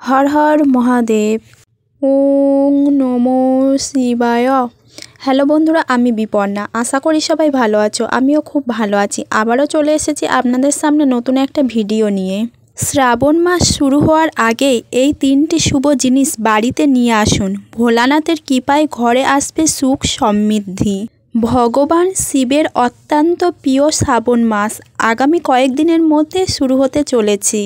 হর হর মহাদেব। ওং নমো শিবায়। হ্যালো বন্ধুরা, আমি বিপর্ণা। আশা করি সবাই ভালো আছো। আমিও খুব ভালো আছি। আবারও চলে এসেছি আপনাদের সামনে নতুন একটা ভিডিও নিয়ে। শ্রাবণ মাস শুরু হওয়ার আগেই এই 3টি শুভ জিনিস বাড়িতে নিয়ে আসুন। ভোলানাথের কৃপায় ঘরে আসবে সুখ সমৃদ্ধি। ভগবান শিবের অত্যন্ত প্রিয় শ্রাবণ মাস আগামী কয়েকদিনের মধ্যে শুরু হতে চলেছে।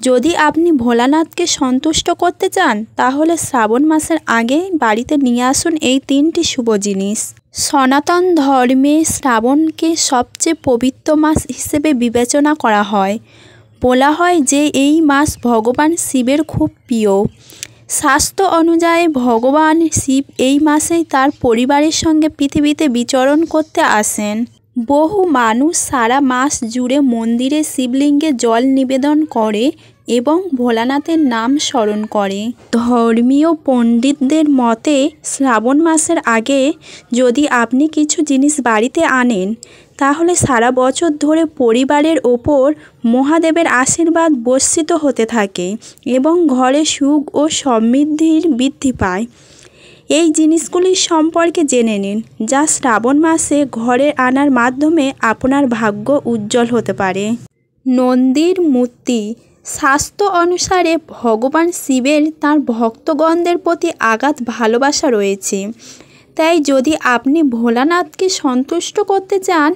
যদি আপনি ভোলানাথকে সন্তুষ্ট করতে চান তাহলে শ্রাবণ মাসের আগে বাড়িতে নিয়ে আসুন এই 3টি শুভ জিনিস। সনাতন ধর্মে শ্রাবণকে সবচেয়ে পবিত্র মাস হিসেবে বিবেচনা করা হয়। বলা হয় যে এই মাস ভগবান শিবের খুব প্রিয়। শাস্ত্র অনুযায়ী ভগবান শিব এই মাসেই তার পরিবারের সঙ্গে পৃথিবীতে বিচরণ করতে আসেন। বহু মানুষ সারা মাস জুড়ে মন্দিরে শিবলিঙ্গে জল নিবেদন করে এবং ভোলানাথের নাম স্মরণ করে। ধর্মীয় পণ্ডিতদের মতে শ্রাবণ মাসের আগে যদি আপনি কিছু জিনিস বাড়িতে আনেন তাহলে সারা বছর ধরে পরিবারের ওপর মহাদেবের আশীর্বাদ বর্ষিত হতে থাকে এবং ঘরে সুখ ও সমৃদ্ধির বৃদ্ধি পায়। এই জিনিসগুলি সম্পর্কে জেনে নিন যা শ্রাবণ মাসে ঘরে আনার মাধ্যমে আপনার ভাগ্য উজ্জ্বল হতে পারে। নন্দীর মূর্তি। শাস্ত্র অনুসারে ভগবান শিবের তাঁর ভক্তগণদের প্রতি আগাধ ভালোবাসা রয়েছে। তাই যদি আপনি ভোলানাথকে সন্তুষ্ট করতে চান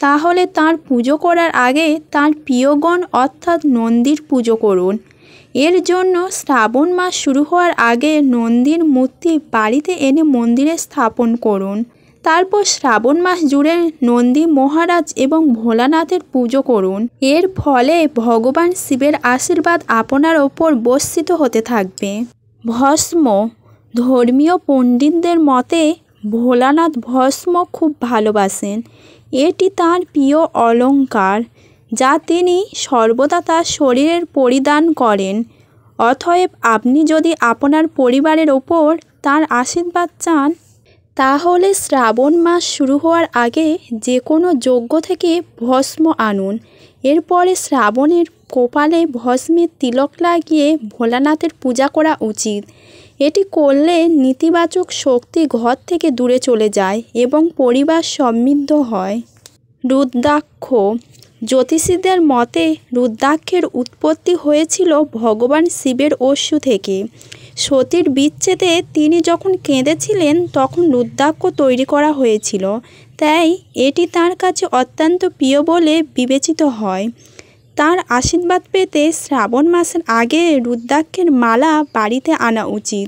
তাহলে তাঁর পুজো করার আগে তাঁর প্রিয়গণ অর্থাৎ নন্দীর পুজো করুন। এর জন্য শ্রাবণ মাস শুরু হওয়ার আগে নন্দীর মূর্তি বাড়িতে এনে মন্দিরে স্থাপন করুন। তারপর শ্রাবণ মাস জুড়ে নন্দী মহারাজ এবং ভোলানাথের পুজো করুন। এর ফলে ভগবান শিবের আশীর্বাদ আপনার ওপর বর্ষিত হতে থাকবে। ভস্ম। ধর্মীয় পণ্ডিতদের মতে ভোলানাথ ভস্ম খুব ভালোবাসেন। এটি তাঁর প্রিয় অলঙ্কার যা তিনি সর্বদা তার শরীরের পরিধান করেন। অতএব আপনি যদি আপনার পরিবারের ওপর তাঁর আশীর্বাদ চান তাহলে শ্রাবণ মাস শুরু হওয়ার আগে যে কোনো যজ্ঞ থেকে ভস্ম আনুন। এরপরে শ্রাবণের কপালে ভস্মের তিলক লাগিয়ে ভোলানাথের পূজা করা উচিত। এটি করলে নেতিবাচক শক্তি ঘর থেকে দূরে চলে যায় এবং পরিবার সমৃদ্ধ হয়। রুদ্রাক্ষ। জ্যোতিষীদের মতে রুদ্রাক্ষের উৎপত্তি হয়েছিল ভগবান শিবের অশ্রু থেকে। সতীর বিচ্ছেদে তিনি যখন কেঁদেছিলেন তখন রুদ্রাক্ষ তৈরি করা হয়েছিল। তাই এটি তাঁর কাছে অত্যন্ত প্রিয় বলে বিবেচিত হয়। তাঁর আশীর্বাদ পেতে শ্রাবণ মাসের আগে রুদ্রাক্ষের মালা বাড়িতে আনা উচিত।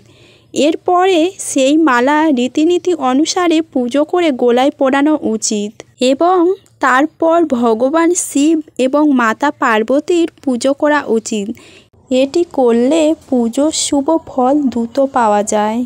এরপরে সেই মালা রীতিনীতি অনুসারে পুজো করে গলায় পরানো উচিত এবং তারপর ভগবান শিব এবং মাতা পার্বতীর পুজো করা উচিত। এটি করলে পুজোর শুভ ফল দ্রুত পাওয়া যায়।